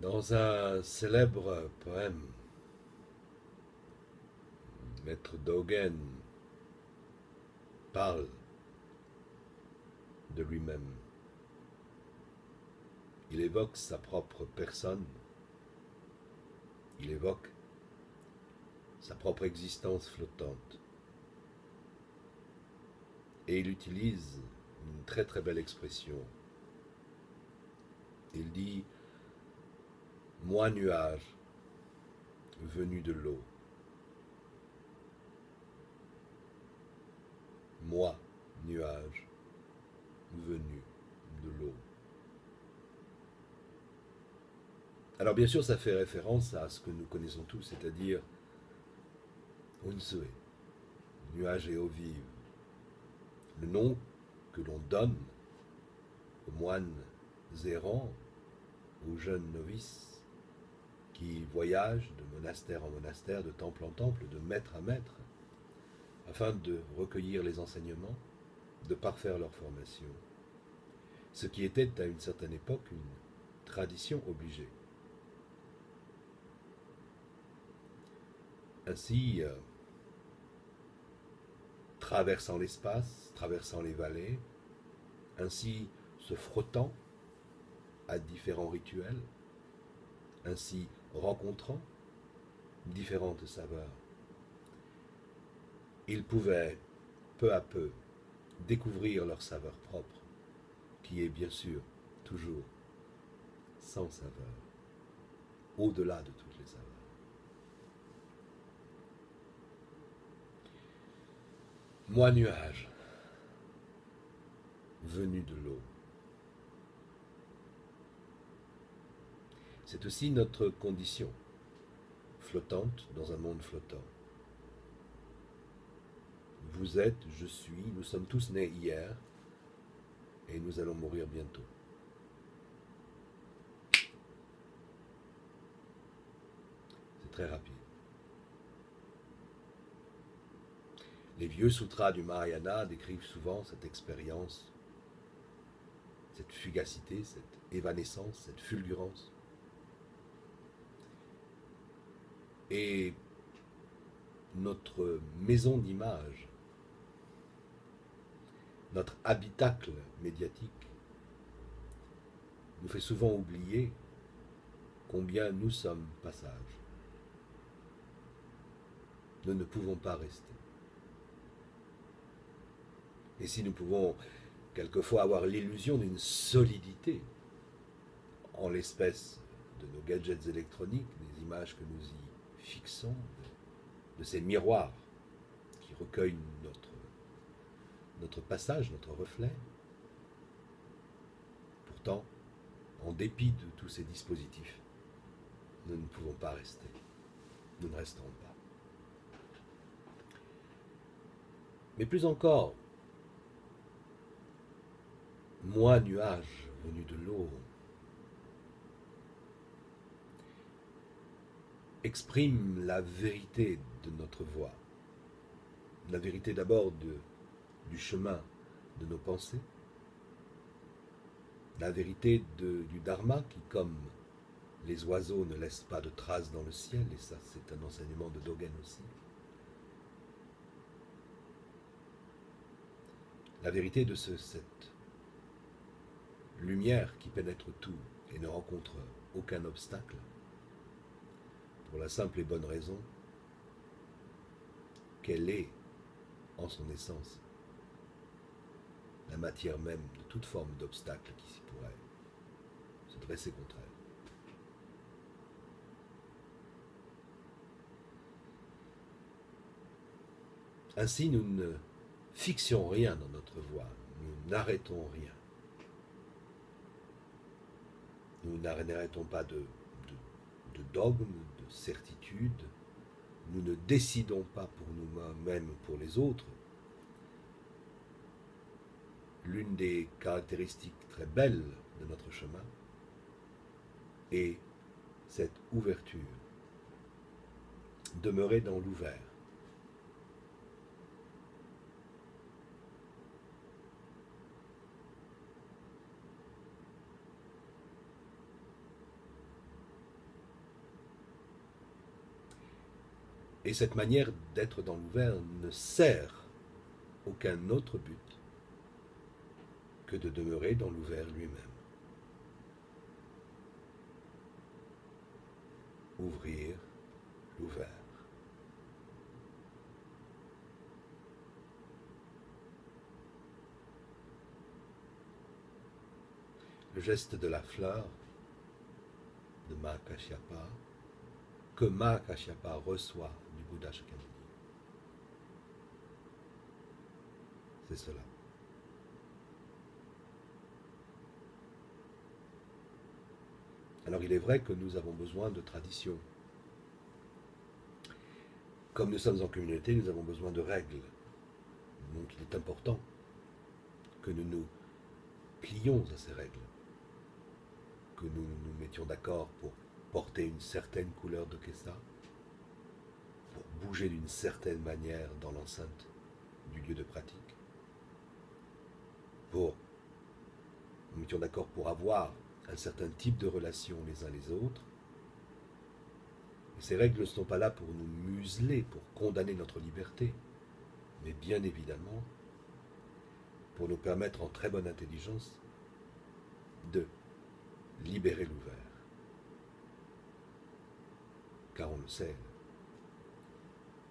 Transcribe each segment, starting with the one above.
Dans un célèbre poème, Maître Dogen parle de lui-même. Il évoque sa propre personne, il évoque sa propre existence flottante. Et il utilise une très très belle expression. Il dit « Moi nuage, venu de l'eau. Moi nuage, venu de l'eau. » Alors bien sûr, ça fait référence à ce que nous connaissons tous, c'est-à-dire Unsue, nuage et eau vive, le nom que l'on donne aux moines errants, aux jeunes novices qui voyagent de monastère en monastère, de temple en temple, de maître à maître, afin de recueillir les enseignements, de parfaire leur formation, ce qui était à une certaine époque une tradition obligée. Ainsi, traversant l'espace, traversant les vallées, ainsi se frottant à différents rituels, ainsi rencontrant différentes saveurs, ils pouvaient peu à peu découvrir leur saveur propre, qui est bien sûr toujours sans saveur, au-delà de toutes les saveurs. Moi nuage, venu de l'eau. C'est aussi notre condition, flottante dans un monde flottant. Vous êtes, je suis, nous sommes tous nés hier et nous allons mourir bientôt. C'est très rapide. Les vieux sutras du Mahayana décrivent souvent cette expérience, cette fugacité, cette évanescence, cette fulgurance. Et notre maison d'image, notre habitacle médiatique, nous fait souvent oublier combien nous sommes passage. Nous ne pouvons pas rester. Et si nous pouvons quelquefois avoir l'illusion d'une solidité en l'espèce de nos gadgets électroniques, des images que nous y fixons, de ces miroirs qui recueillent notre passage, notre reflet, pourtant, en dépit de tous ces dispositifs, nous ne pouvons pas rester. Nous ne resterons pas. Mais plus encore, moi, nuage venu de l'eau, exprime la vérité de notre voie. La vérité d'abord du chemin de nos pensées, la vérité du dharma qui, comme les oiseaux, ne laissent pas de traces dans le ciel, et ça c'est un enseignement de Dogen aussi. La vérité de cette lumière qui pénètre tout et ne rencontre aucun obstacle, pour la simple et bonne raison qu'elle est, en son essence, la matière même de toute forme d'obstacle qui s'y pourrait se dresser contre elle. Ainsi, nous ne fixions rien dans notre voie, nous n'arrêtons rien. Nous n'arrêtons pas de dogmes, de certitudes, nous ne décidons pas pour nous-mêmes, pour les autres. L'une des caractéristiques très belles de notre chemin est cette ouverture, demeurer dans l'ouvert. Et cette manière d'être dans l'ouvert ne sert aucun autre but que de demeurer dans l'ouvert lui-même. Ouvrir l'ouvert. Le geste de la fleur de Mahakashyapa, que Mahakashyapa reçoit du Bouddha Shakyamuni. C'est cela. Alors il est vrai que nous avons besoin de tradition. Comme nous sommes en communauté, nous avons besoin de règles. Donc il est important que nous nous plions à ces règles, que nous nous mettions d'accord pour porter une certaine couleur de kessa, pour bouger d'une certaine manière dans l'enceinte du lieu de pratique, pour nous mettions d'accord pour avoir un certain type de relations les uns les autres. Et ces règles ne sont pas là pour nous museler, pour condamner notre liberté, mais bien évidemment pour nous permettre en très bonne intelligence de libérer l'ouvert. Car on le sait,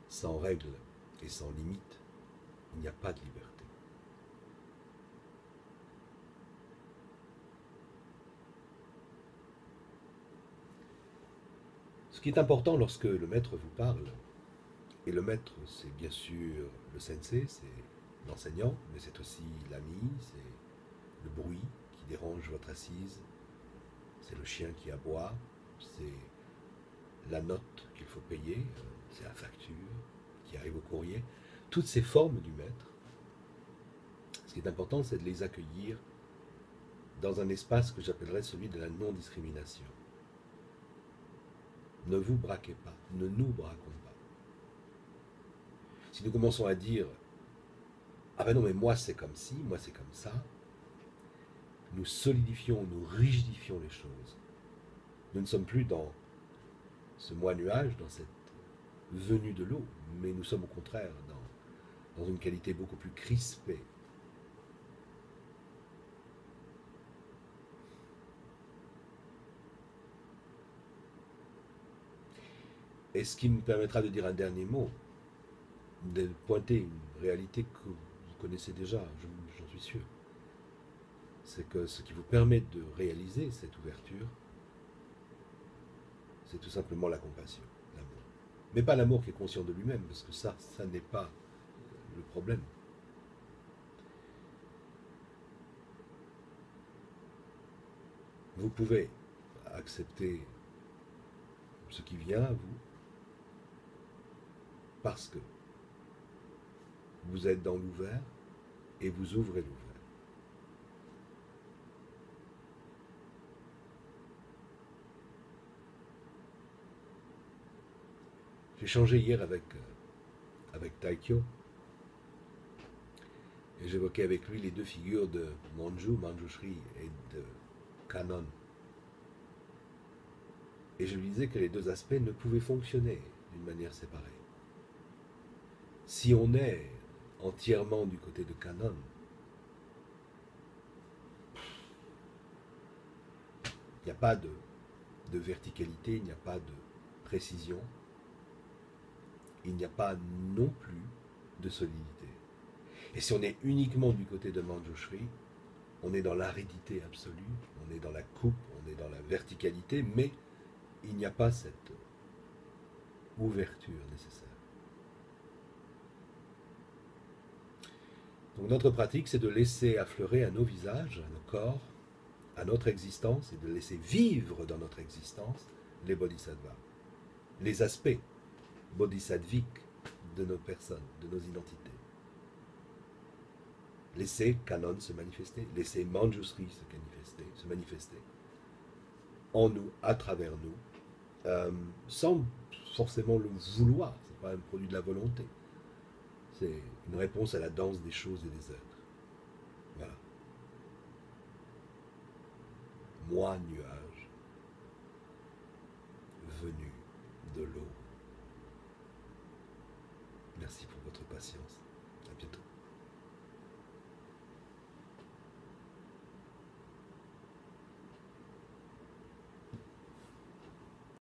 sans règles et sans limites, il n'y a pas de liberté. Ce qui est important lorsque le maître vous parle, et le maître c'est bien sûr le sensei, c'est l'enseignant, mais c'est aussi l'ami, c'est le bruit qui dérange votre assise, c'est le chien qui aboie, c'est la note qu'il faut payer, c'est la facture qui arrive au courrier. Toutes ces formes du maître, ce qui est important, c'est de les accueillir dans un espace que j'appellerais celui de la non-discrimination. Ne vous braquez pas, ne nous braquons pas. Si nous commençons à dire « Ah ben non, mais moi c'est comme ci, moi c'est comme ça », nous solidifions, nous rigidifions les choses. Nous ne sommes plus dans ce moi-nuage, dans cette venue de l'eau, mais nous sommes au contraire dans une qualité beaucoup plus crispée. Et ce qui me permettra de dire un dernier mot, de pointer une réalité que vous connaissez déjà, j'en suis sûr. C'est que ce qui vous permet de réaliser cette ouverture, c'est tout simplement la compassion, l'amour. Mais pas l'amour qui est conscient de lui-même, parce que ça n'est pas le problème. Vous pouvez accepter ce qui vient à vous parce que vous êtes dans l'ouvert et vous ouvrez l'ouvert. J'ai échangé hier avec Taikyo et j'évoquais avec lui les deux figures de Manjushri et de Kannon. Et je lui disais que les deux aspects ne pouvaient fonctionner d'une manière séparée. Si on est entièrement du côté de Kannon, il n'y a pas de verticalité, il n'y a pas de précision, il n'y a pas non plus de solidité. Et si on est uniquement du côté de Manjushri, on est dans l'aridité absolue, on est dans la coupe, on est dans la verticalité, mais il n'y a pas cette ouverture nécessaire. Donc notre pratique, c'est de laisser affleurer à nos visages, à nos corps, à notre existence, et de laisser vivre dans notre existence les bodhisattvas, les aspects bodhisattviques de nos personnes, de nos identités. Laisser Kannon se manifester, laisser Manjushri se manifester en nous, à travers nous, sans forcément le vouloir. Ce n'est pas un produit de la volonté. C'est une réponse à la danse des choses et des êtres. Voilà. Moi, nuage, venu de l'eau. Merci pour votre patience. À bientôt.